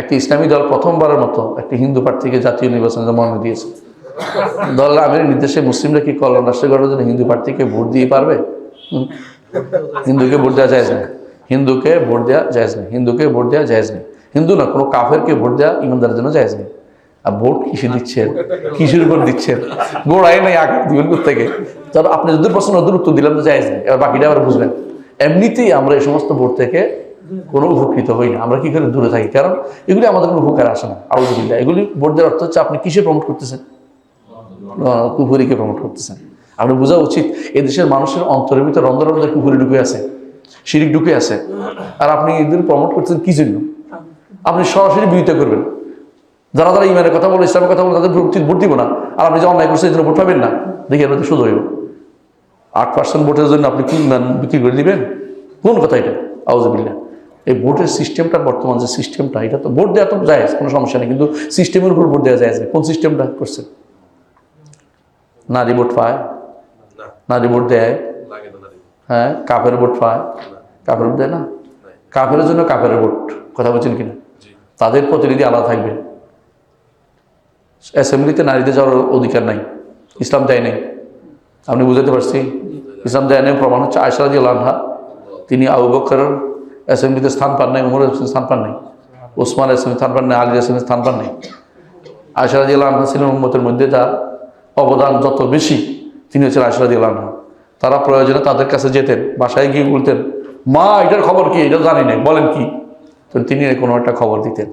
একটি ইসলামী দল প্রথমবারের মতো একটি হিন্দু প্রার্থীকে জাতীয় নির্বাচনে মনোনয়ন দিয়েছে। দল আমিরের নির্দেশে মুসলিমরা কি কল্যাণ রাষ্ট্র গঠনের জন্য হিন্দু প্রার্থীকে ভোট দিয়ে পারবে? হিন্দুকে ভোট দেওয়া যায় না, হিন্দুকে ভোট দেওয়া যায় না, হিন্দুকে ভোট দেওয়া যায় না। হিন্দু না, কোনো কাফেরকে ভোট দেওয়া ইমানদারের জন্য যায় না। আর ভোট কিসে দিচ্ছেন, কিসের উপর দিচ্ছেন? গোড়ায় নাই আগে দিবেন থেকে। তার আপনি যদি প্রশ্ন ওদের উত্তর দিলাম তো যায় না, এবার বাকিটা আবার বুঝবেন। এমনিতেই আমরা এই সমস্ত ভোট থেকে কোনো উপকৃত হই না, আমরা কি করে দূরে থাকি, কারণ এগুলি আমাদের কোনো উপকার আসে না। আউযুবিল্লাহ, এগুলি ভোট দেওয়ার অর্থ হচ্ছে আপনি কিসে প্রমোট করতেছেন? কুফুরিকে প্রমোট করতেছেন। আপনি বোঝা উচিত এদেশের মানুষের অন্তরের ভিতরে রন্ধ রন্ধে কুফুরি ঢুকে আছে, শিরিক ঢুকে আছে, আর আপনি এদের প্রমোট করতেছেন কি জন্য? আপনি সরাসরি বিরোধিতা করবেন। যারা যারা ইমানের কথা বলে, ইসলামের কথা বলে, তাদের ভোট দিব না। আর আপনি যে অন্যায় করছেন এই জন্য ভোট পাবেন না, দেখি এর মধ্যে শুধু হইব 8% ভোটের জন্য আপনি কি বিক্রি করে দিবেন? কোন কথা এটা? আউযুবিল্লাহ। এই ভোটের সিস্টেমটা, বর্তমান যে সিস্টেমটা, এটা তো ভোট দেওয়া তো জায়েজ, কোনো সমস্যা নেই, কিন্তু সিস্টেমের উপর ভোট দেওয়া জায়েজ না। কোন সিস্টেমটা করছে? নারী ভোট পায়, নারী ভোট দেয়, হ্যাঁ, কাফের ভোট পায়, কাফের ভোট দেয় না। কাফের জন্য কাফের ভোট, কথা বলছেন কিনা? তাদের প্রতিনিধি আলাদা থাকবে। অ্যাসেম্বলিতে নারীদের যাওয়ার অধিকার নাই, ইসলাম দেয় নাই। আপনি বুঝাতে পারছি? ইসলাম দেয় নাই প্রমাণ হচ্ছে আয়েশা রাদিয়াল্লাহু আনহা, তিনি আবু বকরের অ্যাসেম্বলিতে স্থান পান নাই, উমরের স্থান পান নাই, ওসমান অ্যাসেম্বলি স্থান পান নাই, আলীর অ্যাসেম্বলি স্থান পান নাই। আয়েশা রাদিয়াল্লাহু আনহা ছিলেন উম্মতের মধ্যে যার অবদান যত বেশি, তিনি হচ্ছেন আয়েশা রাদিয়াল্লাহু আনহা। তারা প্রয়োজনে তাদের কাছে যেতেন, বাসায় গিয়ে বলতেন, মা এটার খবর কি, এটা জানি না, বলেন কি। তো তিনি কোনো একটা খবর দিতেন,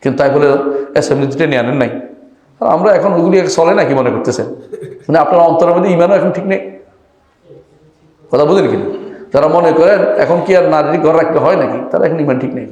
কিন্তু তাই বলে অ্যাসেম্বলিতে টেনে আনেন নাই। আর আমরা এখন ওগুলি চলে না কি মনে করতেছেন? মানে আপনার অন্তরের মধ্যে ইমানও এখন ঠিক নেই, কথা বুঝেন কিনা? যারা মনে করেন এখন কি আর নারীর ঘর রাখতে হয় নাকি, তারা এখন ইমান ঠিক নেই।